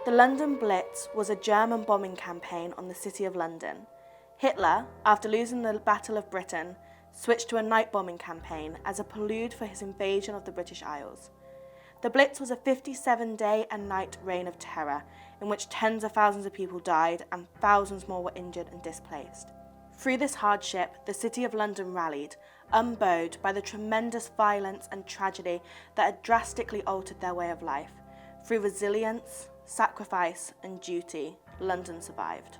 The London Blitz was a German bombing campaign on the City of London. Hitler, after losing the Battle of Britain, switched to a night bombing campaign as a prelude for his invasion of the British Isles. The Blitz was a 57-day and night reign of terror in which tens of thousands of people died and thousands more were injured and displaced. Through this hardship, the City of London rallied, unbowed by the tremendous violence and tragedy that had drastically altered their way of life. Through resilience, sacrifice and duty, London survived.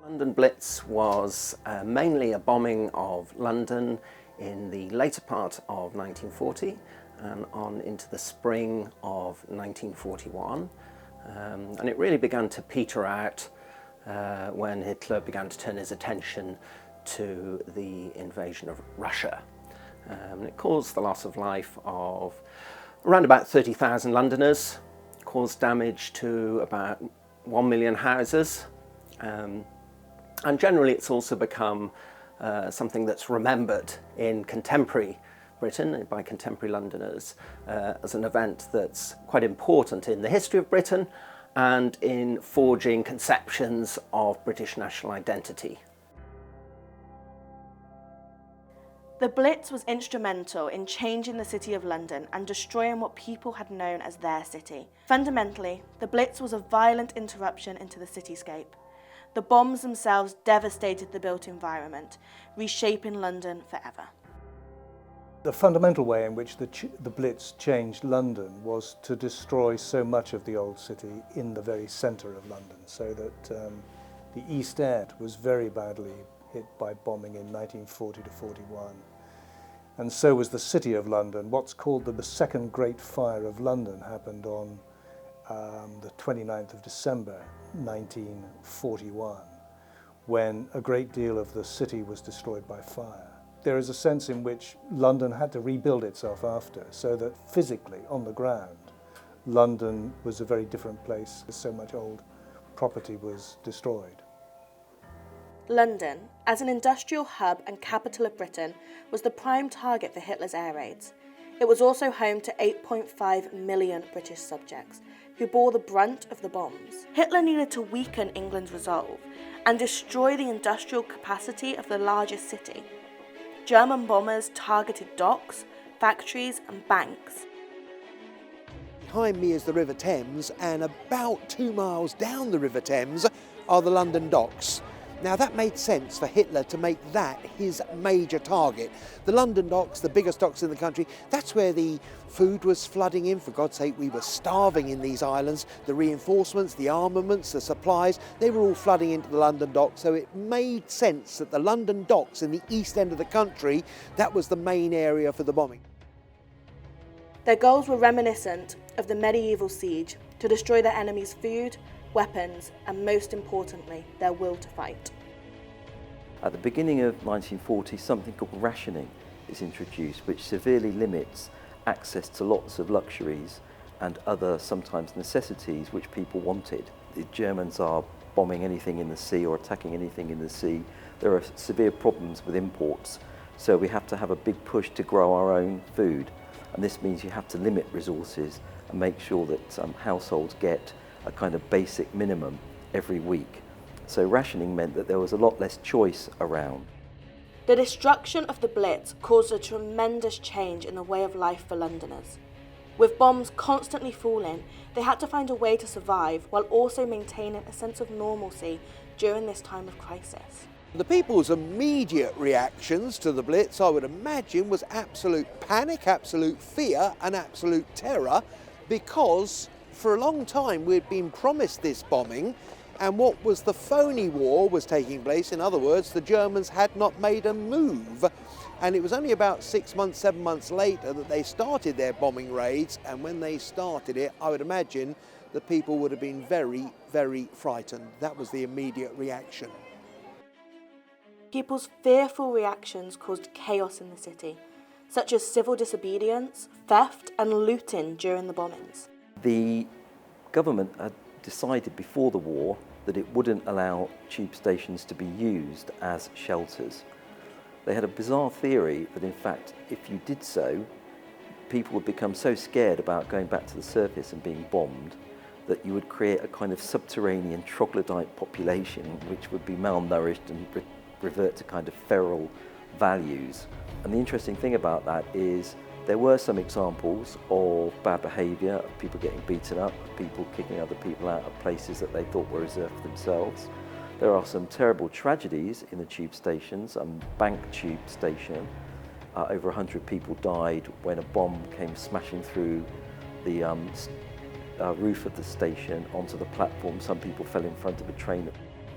London Blitz was mainly a bombing of London in the later part of 1940 and on into the spring of 1941. And it really began to peter out when Hitler began to turn his attention to the invasion of Russia. It caused the loss of life of around about 30,000 Londoners, caused damage to about 1 million houses, and generally it's also become something that's remembered in contemporary Britain, by contemporary Londoners, as an event that's quite important in the history of Britain and in forging conceptions of British national identity. The Blitz was instrumental in changing the City of London and destroying what people had known as their city. Fundamentally, the Blitz was a violent interruption into the cityscape. The bombs themselves devastated the built environment, reshaping London forever. The fundamental way in which the Blitz changed London was to destroy so much of the old city in the very centre of London, so that the East End was very badly hit by bombing in 1940 to 41. And so was the City of London. What's called the Second Great Fire of London happened on the 29th of December 1941, when a great deal of the city was destroyed by fire. There is a sense in which London had to rebuild itself after, so that physically, on the ground, London was a very different place. So much old property was destroyed. London, as an industrial hub and capital of Britain, was the prime target for Hitler's air raids. It was also home to 8.5 million British subjects, who bore the brunt of the bombs. Hitler needed to weaken England's resolve and destroy the industrial capacity of the largest city. German bombers targeted docks, factories and banks. Behind me is the River Thames, and about 2 miles down the River Thames are the London docks. Now that made sense for Hitler to make that his major target. The London docks, the biggest docks in the country, that's where the food was flooding in. For God's sake, we were starving in these islands. The reinforcements, the armaments, the supplies, they were all flooding into the London docks. So it made sense that the London docks in the east end of the country, that was the main area for the bombing. Their goals were reminiscent of the medieval siege, to destroy their enemy's food, weapons, and most importantly, their will to fight. At the beginning of 1940, something called rationing is introduced, which severely limits access to lots of luxuries and other sometimes necessities which people wanted. The Germans are bombing anything in the sea or attacking anything in the sea. There are severe problems with imports, so we have to have a big push to grow our own food. And this means you have to limit resources and make sure that households get a kind of basic minimum every week. So rationing meant that there was a lot less choice around. The destruction of the Blitz caused a tremendous change in the way of life for Londoners. With bombs constantly falling, they had to find a way to survive while also maintaining a sense of normalcy during this time of crisis. The people's immediate reactions to the Blitz, I would imagine, was absolute panic, absolute fear and absolute terror, because for a long time we'd been promised this bombing, and what was the phony war was taking place. In other words, the Germans had not made a move, and it was only about 6 months, 7 months later that they started their bombing raids, and when they started it, I would imagine the people would have been very, very frightened. That was the immediate reaction. People's fearful reactions caused chaos in the city, such as civil disobedience, theft and looting during the bombings. The government had decided before the war that it wouldn't allow tube stations to be used as shelters. They had a bizarre theory that in fact if you did so, people would become so scared about going back to the surface and being bombed that you would create a kind of subterranean troglodyte population which would be malnourished and revert to kind of feral values. And the interesting thing about that is there were some examples of bad behaviour, of people getting beaten up, of people kicking other people out of places that they thought were reserved for themselves. There are some terrible tragedies in the tube stations. Bank tube station, over 100 people died when a bomb came smashing through the roof of the station onto the platform. Some people fell in front of a train.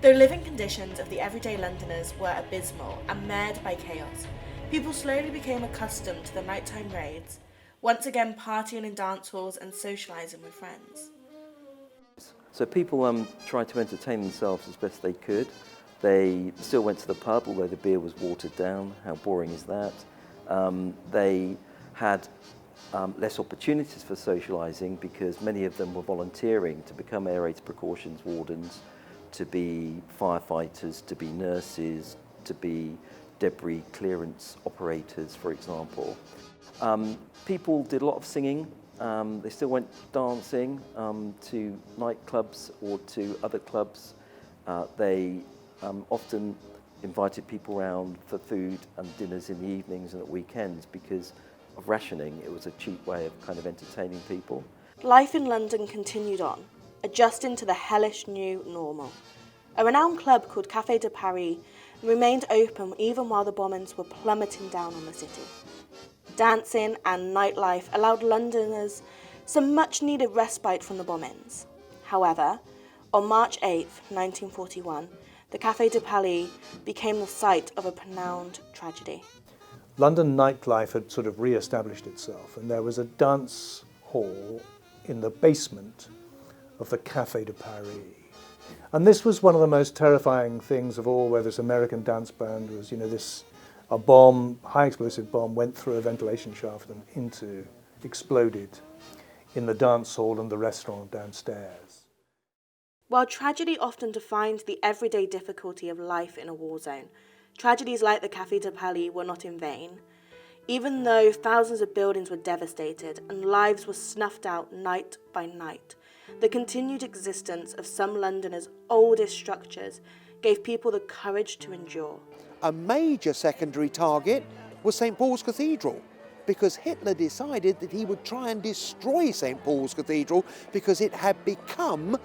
Though living conditions of the everyday Londoners were abysmal and marred by chaos, people slowly became accustomed to the nighttime raids, once again partying in dance halls and socialising with friends. So people tried to entertain themselves as best they could. They still went to the pub, although the beer was watered down. How boring is that? They had less opportunities for socialising because many of them were volunteering to become air raids precautions wardens, to be firefighters, to be nurses, to be debris clearance operators, for example. People did a lot of singing. They still went dancing to nightclubs or to other clubs. They often invited people around for food and dinners in the evenings and at weekends because of rationing. It was a cheap way of kind of entertaining people. Life in London continued on, adjusting to the hellish new normal. A renowned club called Café de Paris remained open even while the bombings were plummeting down on the city. Dancing and nightlife allowed Londoners some much-needed respite from the bombings. However, on March 8, 1941, the Café de Paris became the site of a pronounced tragedy. London nightlife had sort of re-established itself, and there was a dance hall in the basement of the Café de Paris. And this was one of the most terrifying things of all, where this American dance band was, a bomb, high explosive bomb, went through a ventilation shaft and exploded in the dance hall and the restaurant downstairs. While tragedy often defines the everyday difficulty of life in a war zone, tragedies like the Café de Paris were not in vain. Even though thousands of buildings were devastated and lives were snuffed out night by night, the continued existence of some Londoners' oldest structures gave people the courage to endure. A major secondary target was St. Paul's Cathedral, because Hitler decided that he would try and destroy St. Paul's Cathedral because it had become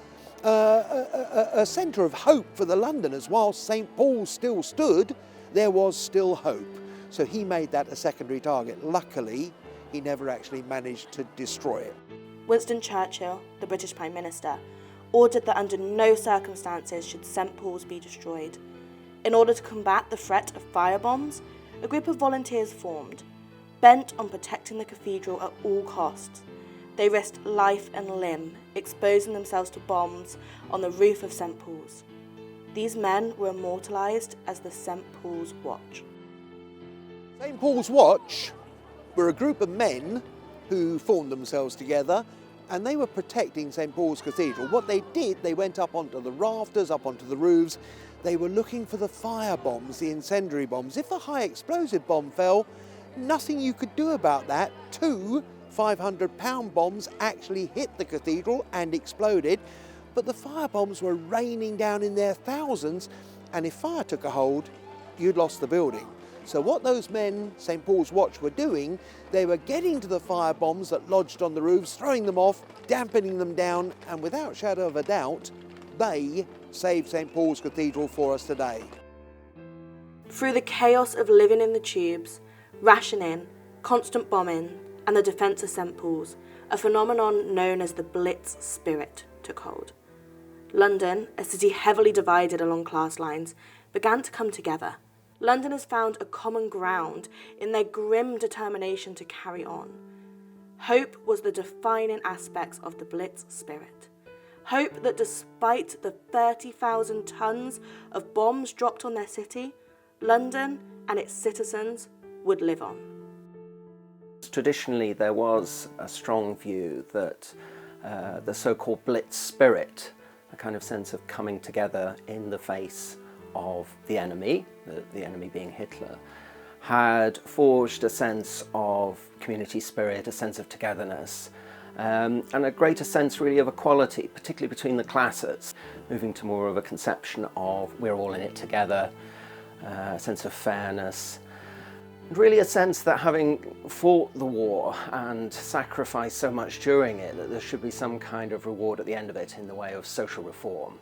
a centre of hope for the Londoners. While St. Paul's still stood, there was still hope. So he made that a secondary target. Luckily, he never actually managed to destroy it. Winston Churchill, the British Prime Minister, ordered that under no circumstances should St. Paul's be destroyed. In order to combat the threat of firebombs, a group of volunteers formed, bent on protecting the cathedral at all costs. They risked life and limb, exposing themselves to bombs on the roof of St. Paul's. These men were immortalised as the St. Paul's Watch. St. Paul's Watch were a group of men who formed themselves together, and they were protecting St. Paul's Cathedral. What they did, they went up onto the rafters, up onto the roofs. They were looking for the fire bombs, the incendiary bombs. If a high explosive bomb fell, nothing you could do about that. 2 500-pound bombs actually hit the cathedral and exploded, but the fire bombs were raining down in their thousands, and if fire took a hold, you'd lost the building. So what those men, St. Paul's Watch, were doing, they were getting to the fire bombs that lodged on the roofs, throwing them off, dampening them down, and without shadow of a doubt, they saved St. Paul's Cathedral for us today. Through the chaos of living in the tubes, rationing, constant bombing, and the defence of St. Paul's, a phenomenon known as the Blitz spirit took hold. London, a city heavily divided along class lines, began to come together. Londoners found a common ground in their grim determination to carry on. Hope was the defining aspects of the Blitz spirit. Hope that despite the 30,000 tons of bombs dropped on their city, London and its citizens would live on. Traditionally, there was a strong view that the so-called Blitz spirit, a kind of sense of coming together in the face of the enemy being Hitler, had forged a sense of community spirit, a sense of togetherness, and a greater sense really of equality, particularly between the classes, moving to more of a conception of we're all in it together, a sense of fairness, and really a sense that having fought the war and sacrificed so much during it, that there should be some kind of reward at the end of it in the way of social reform.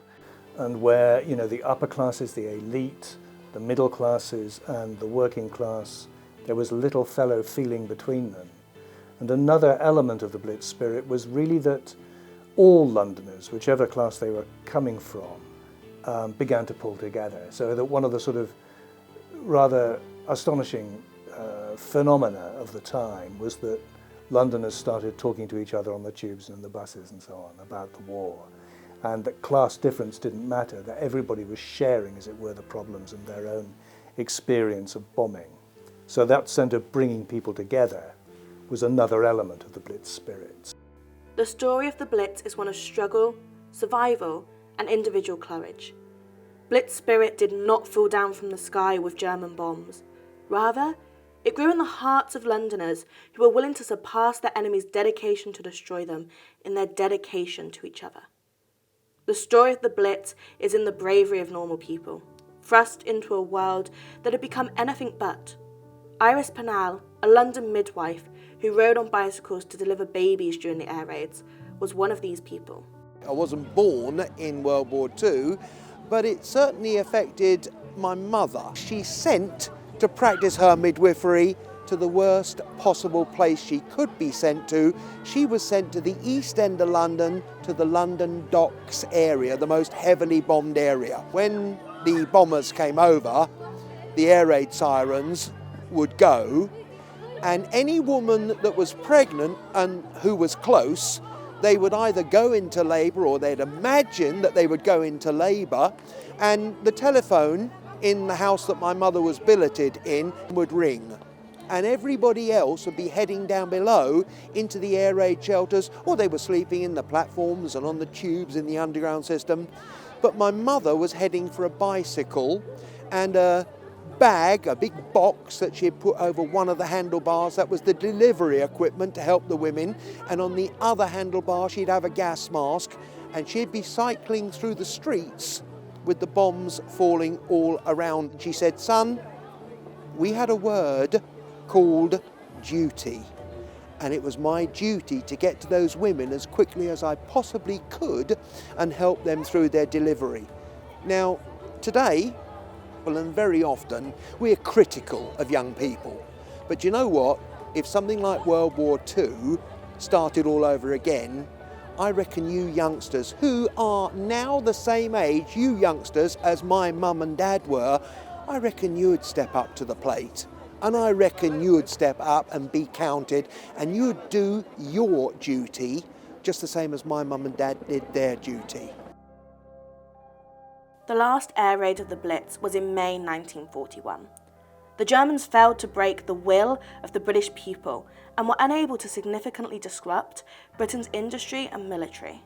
And where, you know, the upper classes, the elite, the middle classes and the working class, there was little fellow feeling between them. And another element of the Blitz spirit was really that all Londoners, whichever class they were coming from, began to pull together. So that one of the sort of rather astonishing phenomena of the time was that Londoners started talking to each other on the tubes and the buses and so on about the war, and that class difference didn't matter, that everybody was sharing, as it were, the problems and their own experience of bombing. So that sense of bringing people together was another element of the Blitz spirit. The story of the Blitz is one of struggle, survival, and individual courage. Blitz spirit did not fall down from the sky with German bombs. Rather, it grew in the hearts of Londoners who were willing to surpass their enemy's dedication to destroy them in their dedication to each other. The story of the Blitz is in the bravery of normal people, thrust into a world that had become anything but. Iris Pennell, a London midwife who rode on bicycles to deliver babies during the air raids, was one of these people. I wasn't born in World War II, but it certainly affected my mother. She sent to practice her midwifery to the worst possible place she could be sent to. She was sent to the East End of London, to the London Docks area, the most heavily bombed area. When the bombers came over, the air raid sirens would go, and any woman that was pregnant and who was close, they would either go into labour or they'd imagine that they would go into labour, and the telephone in the house that my mother was billeted in would ring, and everybody else would be heading down below into the air raid shelters, or they were sleeping in the platforms and on the tubes in the underground system. But my mother was heading for a bicycle and a bag, a big box that she had put over one of the handlebars. That was the delivery equipment to help the women, and on the other handlebar she'd have a gas mask, and she'd be cycling through the streets with the bombs falling all around. She said, "Son, we had a word called duty, and it was my duty to get to those women as quickly as I possibly could and help them through their delivery." Now, today, well, and very often, we're critical of young people. But you know what? If something like World War II started all over again, I reckon you youngsters, who are now the same age, you youngsters, as my mum and dad were, I reckon you would step up to the plate. And I reckon you would step up and be counted, and you would do your duty just the same as my mum and dad did their duty. The last air raid of the Blitz was in May 1941. The Germans failed to break the will of the British people and were unable to significantly disrupt Britain's industry and military.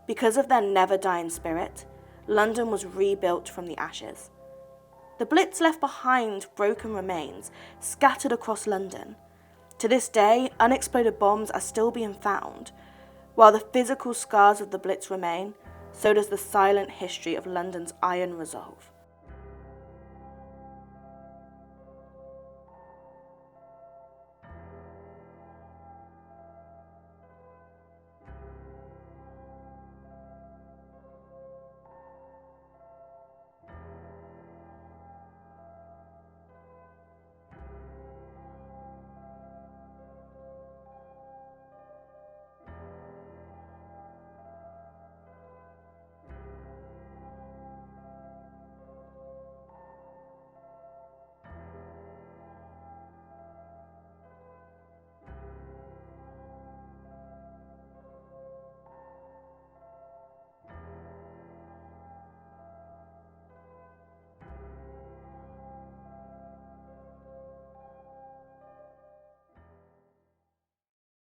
Because of their never-dying spirit, London was rebuilt from the ashes. The Blitz left behind broken remains scattered across London. To this day, unexploded bombs are still being found. While the physical scars of the Blitz remain, so does the silent history of London's iron resolve.